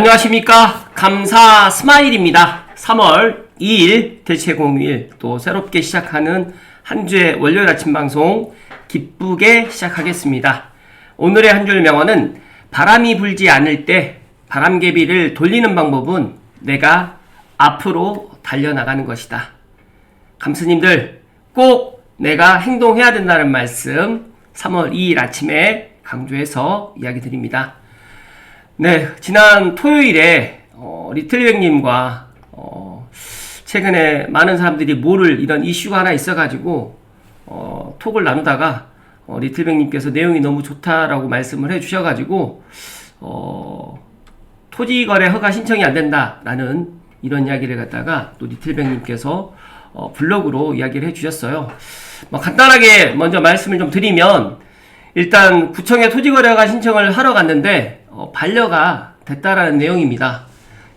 안녕하십니까. 감사 스마일입니다. 3월 2일 대체공휴일 또 새롭게 시작하는 한 주의 월요일 아침 방송 기쁘게 시작하겠습니다. 오늘의 한 줄 명언은 바람이 불지 않을 때 바람개비를 돌리는 방법은 내가 앞으로 달려나가는 것이다. 감스님들 꼭 내가 행동해야 된다는 말씀 3월 2일 아침에 강조해서 이야기 드립니다. 네, 지난 토요일에 리틀백님과 최근에 많은 사람들이 모를 이런 이슈가 하나 있어가지고 톡을 나누다가 리틀백님께서 내용이 너무 좋다라고 말씀을 해주셔가지고 토지거래 허가 신청이 안 된다라는 이런 이야기를 갖다가 또 리틀백님께서 블로그로 이야기를 해주셨어요. 간단하게 먼저 말씀을 좀 드리면 일단 구청에 토지거래 허가 신청을 하러 갔는데 반려가 됐다라는 내용입니다.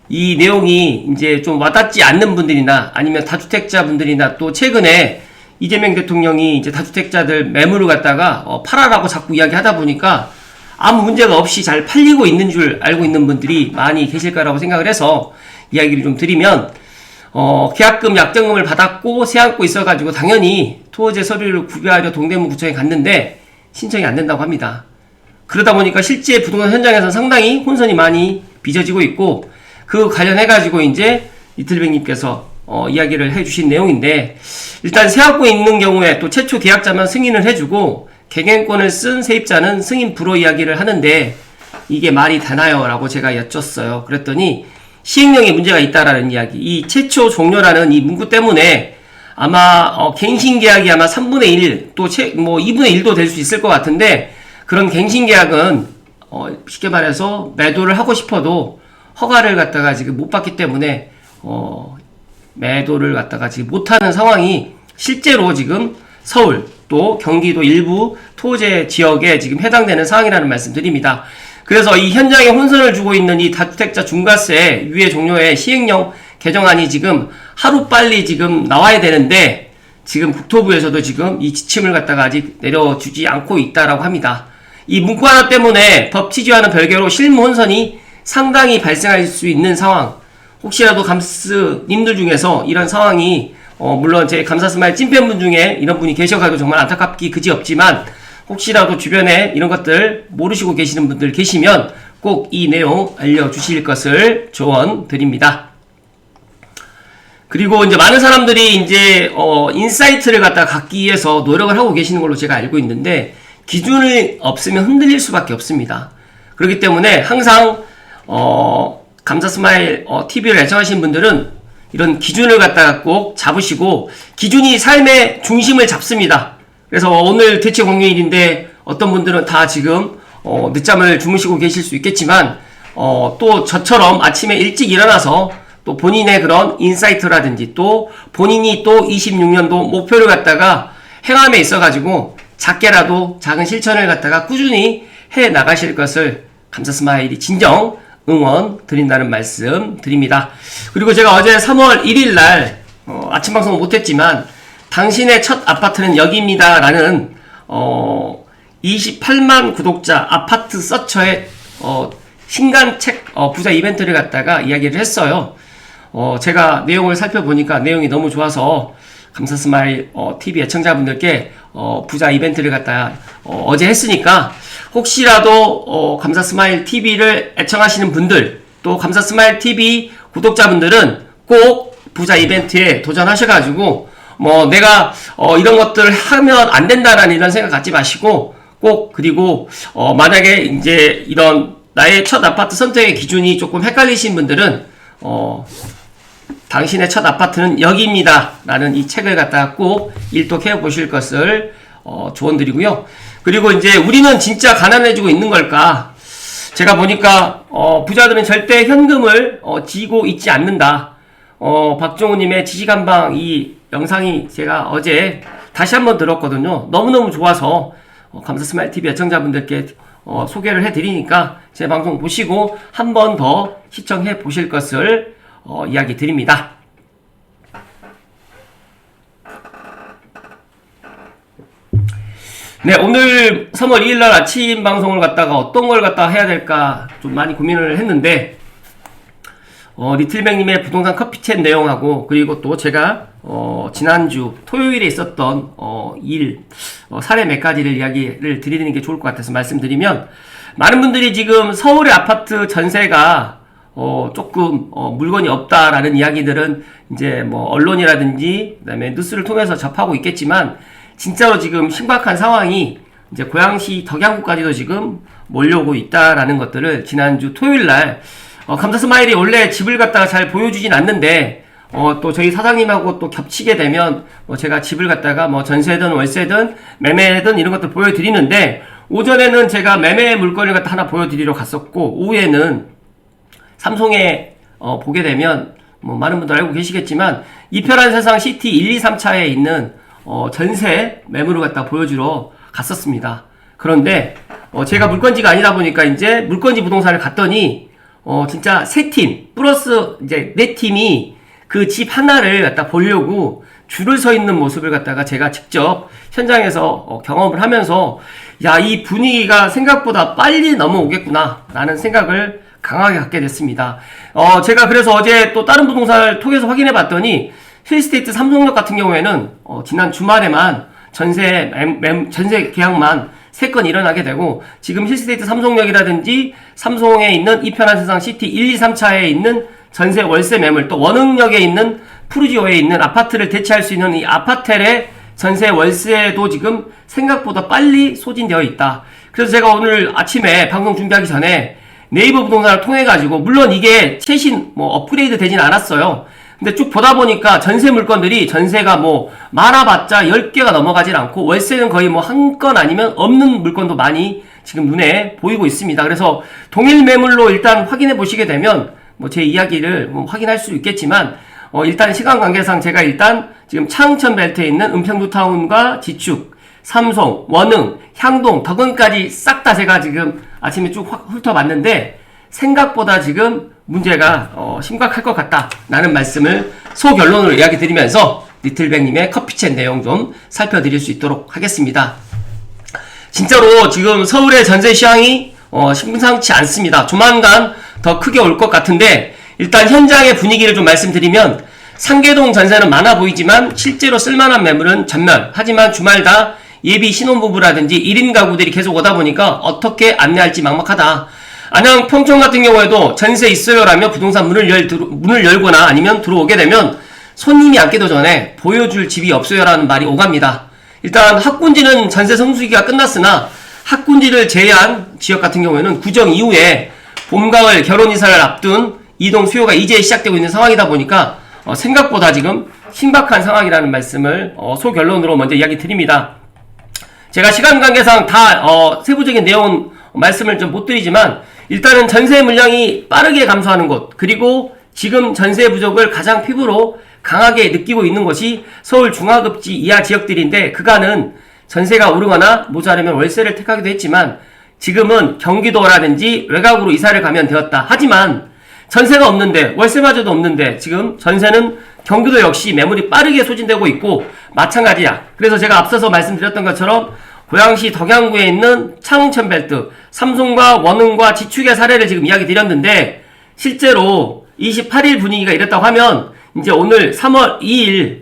이 내용이 이제 좀 와닿지 않는 분들이나 아니면 다주택자 분들이나 또 최근에 이재명 대통령이 이제 다주택자들 매물을 갖다가 팔아라고 자꾸 이야기하다 보니까 아무 문제가 없이 잘 팔리고 있는 줄 알고 있는 분들이 많이 계실 거라고 생각을 해서 이야기를 좀 드리면 계약금 약정금을 받았고 세안고 있어가지고 당연히 토지 서류를 구비하려 동대문 구청에 갔는데 신청이 안 된다고 합니다. 그러다 보니까 실제 부동산 현장에서 상당히 혼선이 많이 빚어지고 있고 그 관련해가지고 이제 리틀백님께서 이야기를 해주신 내용인데 일단 세안고 있는 경우에 또 최초 계약자만 승인을 해주고 갱행권을 쓴 세입자는 승인 불허 이야기를 하는데 이게 말이 되나요? 라고 제가 여쭸어요. 그랬더니 시행령에 문제가 있다라는 이야기. 이 최초 종료라는 이 문구 때문에 아마 갱신계약이 아마 3분의 1, 또 2분의 1도 될 수 있을 것 같은데 그런 갱신계약은 쉽게 말해서 매도를 하고 싶어도 허가를 갖다가 지금 못 받기 때문에 매도를 갖다가 지금 못하는 상황이 실제로 지금 서울 또 경기도 일부 토지 지역에 지금 해당되는 상황이라는 말씀 드립니다. 그래서 이 현장에 혼선을 주고 있는 이 다주택자 중과세 유예 종료의 시행령 개정안이 지금 하루빨리 지금 나와야 되는데 지금 국토부에서도 지금 이 지침을 갖다가 아직 내려주지 않고 있다라고 합니다. 이 문구 하나 때문에 법 취지와는 별개로 실무 혼선이 상당히 발생할 수 있는 상황. 혹시라도 감스님들 중에서 이런 상황이 물론 제 감사스마일 찐팬분 중에 이런 분이 계셔가지고 정말 안타깝기 그지없지만 혹시라도 주변에 이런 것들 모르시고 계시는 분들 계시면 꼭 이 내용 알려주실 것을 조언드립니다. 그리고 이제 많은 사람들이 이제 인사이트를 갖다 갖기 위해서 노력을 하고 계시는 걸로 제가 알고 있는데 기준이 없으면 흔들릴 수밖에 없습니다. 그렇기 때문에 항상 감사스마일 TV를 애청하시는 분들은 이런 기준을 갖다가 꼭 잡으시고 기준이 삶의 중심을 잡습니다. 그래서 오늘 대체 공휴일인데 어떤 분들은 다 지금 늦잠을 주무시고 계실 수 있겠지만 또 저처럼 아침에 일찍 일어나서 또 본인의 그런 인사이트라든지 또 본인이 또 26년도 목표를 갖다가 행함에 있어가지고 작게라도 작은 실천을 갖다가 꾸준히 해 나가실 것을 감사스마일이 진정 응원 드린다는 말씀 드립니다. 그리고 제가 어제 3월 1일 날 아침 방송은 못했지만 당신의 첫 아파트는 여기입니다 라는 28만 구독자 아파트 서처의 신간책 부자 이벤트를 갖다가 이야기를 했어요. 제가 내용을 살펴보니까 내용이 너무 좋아서 감사스마일 TV 애청자분들께 부자 이벤트를 갖다 어제 했으니까 혹시라도 감사스마일 TV를 애청하시는 분들 또 감사스마일 TV 구독자분들은 꼭 부자 이벤트에 도전하셔가지고 내가 이런 것들 하면 안 된다라는 이런 생각 갖지 마시고 꼭 그리고 만약에 이제 이런 나의 첫 아파트 선택의 기준이 조금 헷갈리신 분들은 당신의 첫 아파트는 여기입니다 라는 이 책을 갖다가 꼭 일독해 보실 것을 조언드리고요. 그리고 이제 우리는 진짜 가난해지고 있는 걸까? 제가 보니까 부자들은 절대 현금을 쥐고 있지 않는다. 박종우님의 지시간방 이 영상이 제가 어제 다시 한번 들었거든요. 너무너무 좋아서 감사스마일 TV 애청자분들께 소개를 해드리니까 제 방송 보시고 한 번 더 시청해 보실 것을 이야기 드립니다. 네, 오늘 3월 2일날 아침 방송을 갖다가 어떤 걸 갖다 해야 될까 좀 많이 고민을 했는데 리틀뱅님의 부동산 커피챗 내용하고, 그리고 또 제가 지난주 토요일에 있었던 사례 몇 가지를 이야기를 드리는 게 좋을 것 같아서 말씀드리면, 많은 분들이 지금 서울의 아파트 전세가 조금 물건이 없다라는 이야기들은 이제 뭐 언론이라든지 그다음에 뉴스를 통해서 접하고 있겠지만, 진짜로 지금 심각한 상황이 이제 고양시 덕양구까지도 지금 몰려오고 있다라는 것들을 지난주 토요일날 감사 스마일이 원래 집을 갖다가 잘 보여주진 않는데 또 저희 사장님하고 또 겹치게 되면 제가 집을 갖다가 뭐 전세든 월세든 매매든 이런 것들 보여드리는데, 오전에는 제가 매매 물건을 갖다 하나 보여드리러 갔었고, 오후에는 삼성에 보게 되면 뭐 많은 분들 알고 계시겠지만 이편한 세상 시티 1, 2, 3차에 있는 전세 매물을 갖다 보여주러 갔었습니다. 그런데 제가 물건지가 아니다 보니까 이제 물건지 부동산을 갔더니 진짜 3팀 플러스 이제 4팀이 그 집 하나를 갖다 보려고 줄을 서 있는 모습을 갖다가 제가 직접 현장에서 경험을 하면서, 야, 이 분위기가 생각보다 빨리 넘어오겠구나 라는 생각을 강하게 갖게 됐습니다. 제가 그래서 어제 또 다른 부동산을 통해서 확인해 봤더니 힐스테이트 삼성역 같은 경우에는 지난 주말에만 전세 계약만 3건 일어나게 되고, 지금 힐스테이트 삼성역이라든지 삼성에 있는 이편한 세상 시티 1, 2, 3차에 있는 전세 월세 매물, 또 원흥역에 있는 푸르지오에 있는 아파트를 대체할 수 있는 이 아파텔의 전세 월세도 지금 생각보다 빨리 소진되어 있다. 그래서 제가 오늘 아침에 방송 준비하기 전에 네이버 부동산을 통해 가지고, 물론 이게 최신 업그레이드 되진 않았어요. 근데 쭉 보다 보니까 전세 물건들이 전세가 많아봤자 10개가 넘어가질 않고, 월세는 거의 한 건 아니면 없는 물건도 많이 지금 눈에 보이고 있습니다. 그래서 동일 매물로 일단 확인해 보시게 되면 제 이야기를 확인할 수 있겠지만, 일단 시간 관계상 제가 일단 지금 창천 벨트에 있는 은평뉴타운과 지축, 삼성, 원흥, 향동, 덕은까지 싹 다 제가 지금 아침에 쭉 훑어봤는데, 생각보다 지금 문제가 심각할 것 같다라는 말씀을 소결론으로 이야기 드리면서 리틀뱅님의 커피챗 내용 좀 살펴드릴 수 있도록 하겠습니다. 진짜로 지금 서울의 전세 시황이 심상치 않습니다. 조만간 더 크게 올 것 같은데, 일단 현장의 분위기를 좀 말씀드리면, 상계동 전세는 많아 보이지만 실제로 쓸만한 매물은 전면. 하지만 주말다 예비 신혼부부라든지 1인 가구들이 계속 오다 보니까 어떻게 안내할지 막막하다. 안양 평촌 같은 경우에도 전세 있어요라며 부동산 문을 열거나 아니면 들어오게 되면 손님이 앉기도 전에 보여줄 집이 없어요라는 말이 오갑니다. 일단 학군지는 전세 성수기가 끝났으나 학군지를 제외한 지역 같은 경우에는 구정 이후에 봄, 가을 결혼 이사를 앞둔 이동 수요가 이제 시작되고 있는 상황이다 보니까 생각보다 지금 심각한 상황이라는 말씀을 소결론으로 먼저 이야기 드립니다. 제가 시간 관계상 다 세부적인 내용은 말씀을 좀 못 드리지만, 일단은 전세 물량이 빠르게 감소하는 곳, 그리고 지금 전세 부족을 가장 피부로 강하게 느끼고 있는 것이 서울 중하급지 이하 지역들인데, 그간은 전세가 오르거나 모자라면 월세를 택하기도 했지만 지금은 경기도라든지 외곽으로 이사를 가면 되었다. 하지만 전세가 없는데, 월세마저도 없는데 지금 전세는 경기도 역시 매물이 빠르게 소진되고 있고 마찬가지야. 그래서 제가 앞서서 말씀드렸던 것처럼 고양시 덕양구에 있는 창천벨트, 삼성과 원흥과 지축의 사례를 지금 이야기 드렸는데, 실제로 28일 분위기가 이랬다고 하면 이제 오늘 3월 2일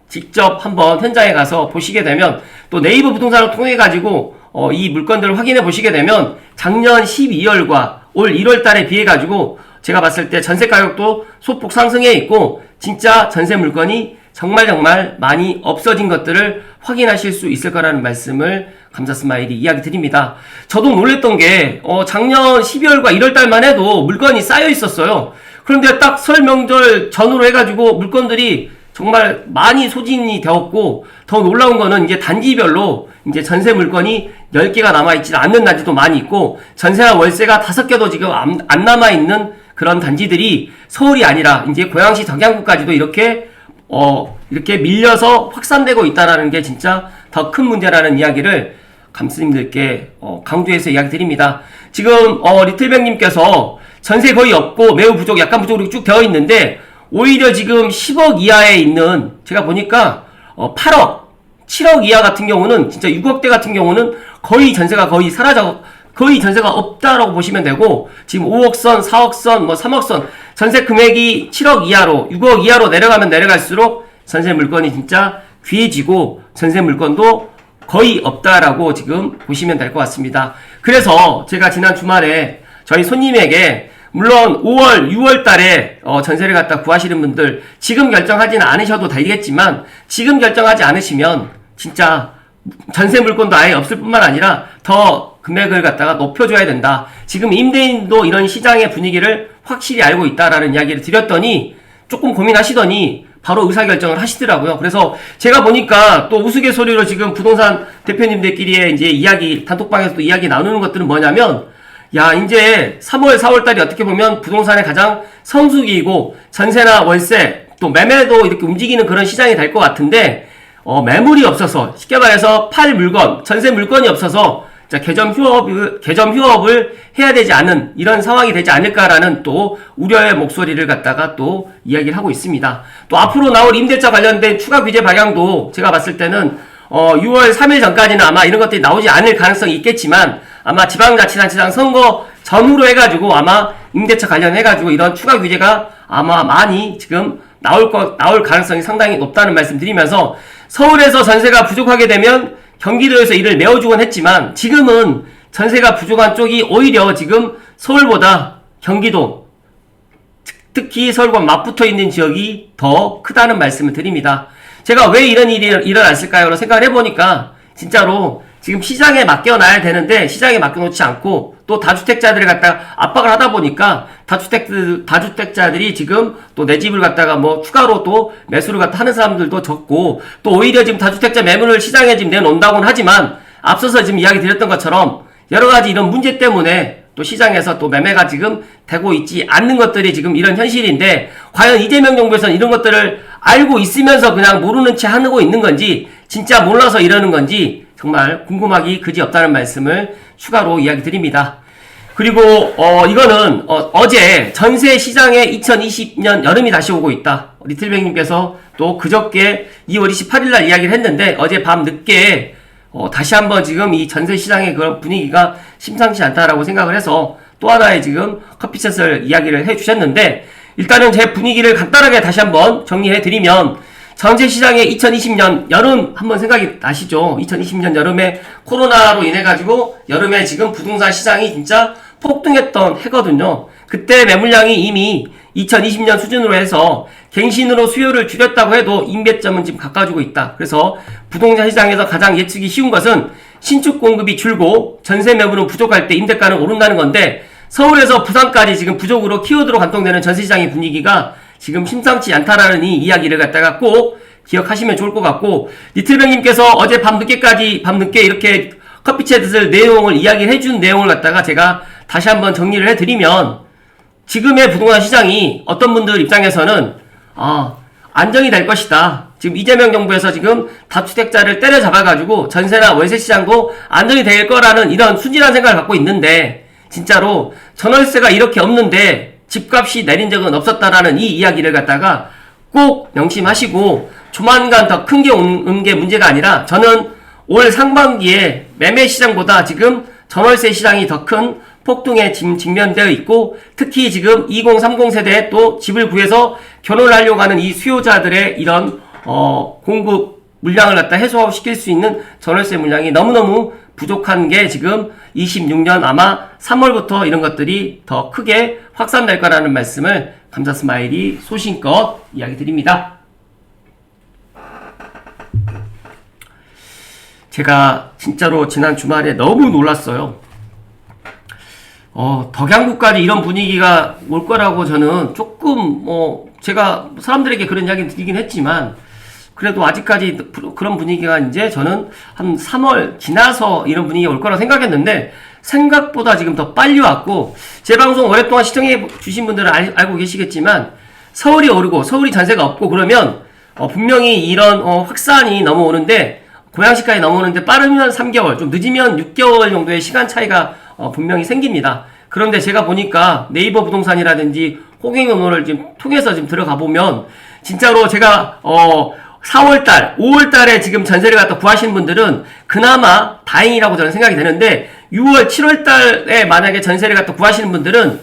직접 한번 현장에 가서 보시게 되면, 또 네이버 부동산을 통해 가지고 이 물건들을 확인해 보시게 되면 작년 12월과 올 1월 달에 비해 가지고 제가 봤을 때 전세 가격도 소폭 상승해 있고, 진짜 전세 물건이 정말 많이 없어진 것들을 확인하실 수 있을 거라는 말씀을 감사 스마일이 이야기 드립니다. 저도 놀랬던 게 작년 12월과 1월 달만 해도 물건이 쌓여 있었어요. 그런데 딱 설 명절 전후로 해가지고 물건들이 정말 많이 소진이 되었고, 더 놀라운 거는 이제 단지별로 이제 전세 물건이 10개가 남아있지 않는 단지도 많이 있고, 전세와 월세가 5개도 지금 안 남아있는 그런 단지들이 서울이 아니라 이제 고양시 덕양구까지도 이렇게 밀려서 확산되고 있다라는 게 진짜 더 큰 문제라는 이야기를 감스님들께 강조해서 이야기 드립니다. 지금 리틀뱅님께서 전세 거의 없고 매우 부족, 약간 부족으로 쭉 되어 있는데, 오히려 지금 10억 이하에 있는, 제가 보니까 8억, 7억 이하 같은 경우는, 진짜 6억대 같은 경우는 거의 전세가 거의 전세가 없다라고 보시면 되고, 지금 5억선, 4억선, 3억선, 전세 금액이 7억 이하로 6억 이하로 내려가면 내려갈수록 전세 물건이 진짜 귀해지고 전세 물건도 거의 없다라고 지금 보시면 될 것 같습니다. 그래서 제가 지난 주말에 저희 손님에게 물론 5월, 6월 달에 전세를 갖다 구하시는 분들 지금 결정하지는 않으셔도 되겠지만 지금 결정하지 않으시면 진짜 전세 물건도 아예 없을 뿐만 아니라 더 금액을 갖다가 높여줘야 된다. 지금 임대인도 이런 시장의 분위기를 확실히 알고 있다라는 이야기를 드렸더니 조금 고민하시더니 바로 의사결정을 하시더라고요. 그래서 제가 보니까 또 우스갯소리로 지금 부동산 대표님들끼리의 이제 이야기, 단톡방에서 또 이야기 나누는 것들은 뭐냐면 야, 이제 3월, 4월 달이 어떻게 보면 부동산의 가장 성수기이고 전세나 월세 또 매매도 이렇게 움직이는 그런 시장이 될 것 같은데 매물이 없어서 쉽게 말해서 팔 물건, 전세 물건이 없어서 개점 휴업을 해야 되지 않은 이런 상황이 되지 않을까라는 또 우려의 목소리를 갖다가 또 이야기를 하고 있습니다. 또 앞으로 나올 임대차 관련된 추가 규제 방향도 제가 봤을 때는 6월 3일 전까지는 아마 이런 것들이 나오지 않을 가능성이 있겠지만 아마 지방자치단체장 선거 전후로 해가지고 아마 임대차 관련해가지고 이런 추가 규제가 아마 많이 지금 나올 가능성이 상당히 높다는 말씀 드리면서 서울에서 전세가 부족하게 되면 경기도에서 이를 메워주곤 했지만 지금은 전세가 부족한 쪽이 오히려 지금 서울보다 경기도 특히 서울과 맞붙어 있는 지역이 더 크다는 말씀을 드립니다. 제가 왜 이런 일이 일어났을까요? 생각을 해보니까 진짜로 지금 시장에 맡겨놔야 되는데 시장에 맡겨놓지 않고 또 다주택자들을 갖다가 압박을 하다 보니까 다주택자들이 지금 또 내 집을 갖다가 뭐 추가로 또 매수를 갖다 하는 사람들도 적고 또 오히려 지금 다주택자 매물을 시장에 지금 내놓는다고는 하지만 앞서서 지금 이야기 드렸던 것처럼 여러 가지 이런 문제 때문에 또 시장에서 또 매매가 지금 되고 있지 않는 것들이 지금 이런 현실인데 과연 이재명 정부에서는 이런 것들을 알고 있으면서 그냥 모르는 채 하고 있는 건지 진짜 몰라서 이러는 건지 정말 궁금하기 그지없다는 말씀을 추가로 이야기 드립니다. 그리고 이거는 어제 전세 시장에 2020년 여름이 다시 오고 있다. 리틀뱅님께서 또 그저께 2월 28일날 이야기를 했는데 어제 밤 늦게 다시 한번 지금 이 전세 시장의 그런 분위기가 심상치 않다라고 생각을 해서 또 하나의 지금 커피챗을 이야기를 해주셨는데 일단은 제 분위기를 간단하게 다시 한번 정리해드리면 전세 시장의 2020년 여름 한번 생각이 나시죠? 2020년 여름에 코로나로 인해가지고 여름에 지금 부동산 시장이 진짜 폭등했던 해거든요. 그때 매물량이 이미 2020년 수준으로 해서 갱신으로 수요를 줄였다고 해도 임대점은 지금 가까워지고 있다. 그래서 부동산 시장에서 가장 예측이 쉬운 것은 신축 공급이 줄고 전세 매물은 부족할 때 임대가는 오른다는 건데 서울에서 부산까지 지금 부족으로 키워드로 관통되는 전세 시장의 분위기가 지금 심상치 않다라는 이 이야기를 갖다가 꼭 기억하시면 좋을 것 같고 리틀뱅님께서 어제 밤늦게 이렇게 커피챗을 내용을 이야기를 해준 내용을 갖다가 제가 다시 한번 정리를 해드리면 지금의 부동산 시장이 어떤 분들 입장에서는 안정이 될 것이다. 지금 이재명 정부에서 지금 다주택자를 때려잡아가지고 전세나 월세 시장도 안정이 될 거라는 이런 순진한 생각을 갖고 있는데 진짜로 전월세가 이렇게 없는데 집값이 내린 적은 없었다라는 이 이야기를 갖다가 꼭 명심하시고 조만간 더 큰 게 오는 게 문제가 아니라 저는 올 상반기에 매매 시장보다 지금 전월세 시장이 더 큰 폭등에 직면되어 있고 특히 지금 2030 세대에 또 집을 구해서 결혼을 하려고 하는 이 수요자들의 이런 공급 물량을 갖다 해소시킬 수 있는 전월세 물량이 너무너무 부족한 게 지금 26년 아마 3월부터 이런 것들이 더 크게 확산될 거라는 말씀을 감사 스마일이 소신껏 이야기 드립니다. 제가 진짜로 지난 주말에 너무 놀랐어요. 덕양구까지 이런 분위기가 올 거라고 저는 조금 제가 사람들에게 그런 이야기 드리긴 했지만 그래도 아직까지 그런 분위기가 이제 저는 한 3월 지나서 이런 분위기가 올 거라고 생각했는데 생각보다 지금 더 빨리 왔고 제 방송 오랫동안 시청해 주신 분들은 알고 계시겠지만 서울이 오르고 서울이 전세가 없고 그러면 분명히 이런 확산이 넘어오는데 고양시까지 넘어오는데 빠르면 3개월 좀 늦으면 6개월 정도의 시간 차이가 분명히 생깁니다. 그런데 제가 보니까 네이버 부동산이라든지 호갱노노를 지금 통해서 지금 들어가 보면 진짜로 제가 4월달, 5월달에 지금 전세를 갖다 구하시는 분들은 그나마 다행이라고 저는 생각이 되는데 6월, 7월달에 만약에 전세를 갖다 구하시는 분들은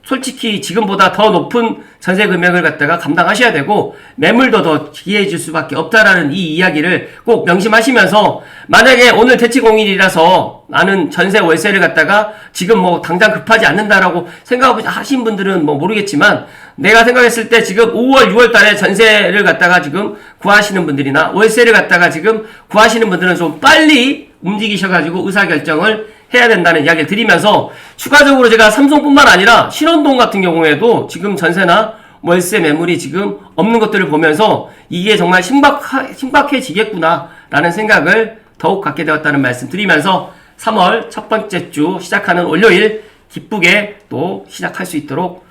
솔직히 지금보다 더 높은 전세 금액을 갖다가 감당하셔야 되고 매물도 더 기회해줄 수밖에 없다라는 이 이야기를 꼭 명심하시면서, 만약에 오늘 대치 공일이라서 나는 전세 월세를 갖다가 지금 뭐 당장 급하지 않는다라고 생각하신 분들은 뭐 모르겠지만, 내가 생각했을 때 지금 5월, 6월 달에 전세를 갖다가 지금 구하시는 분들이나 월세를 갖다가 지금 구하시는 분들은 좀 빨리 움직이셔가지고 의사결정을 해야 된다는 이야기를 드리면서, 추가적으로 제가 삼성뿐만 아니라 신원동 같은 경우에도 지금 전세나 월세 매물이 지금 없는 것들을 보면서 이게 정말 심각해지겠구나 라는 생각을 더욱 갖게 되었다는 말씀 드리면서 3월 첫 번째 주 시작하는 월요일 기쁘게 또 시작할 수 있도록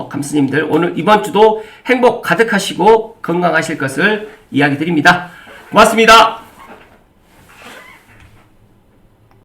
감스님들 오늘 이번 주도 행복 가득하시고 건강하실 것을 이야기 드립니다. 고맙습니다.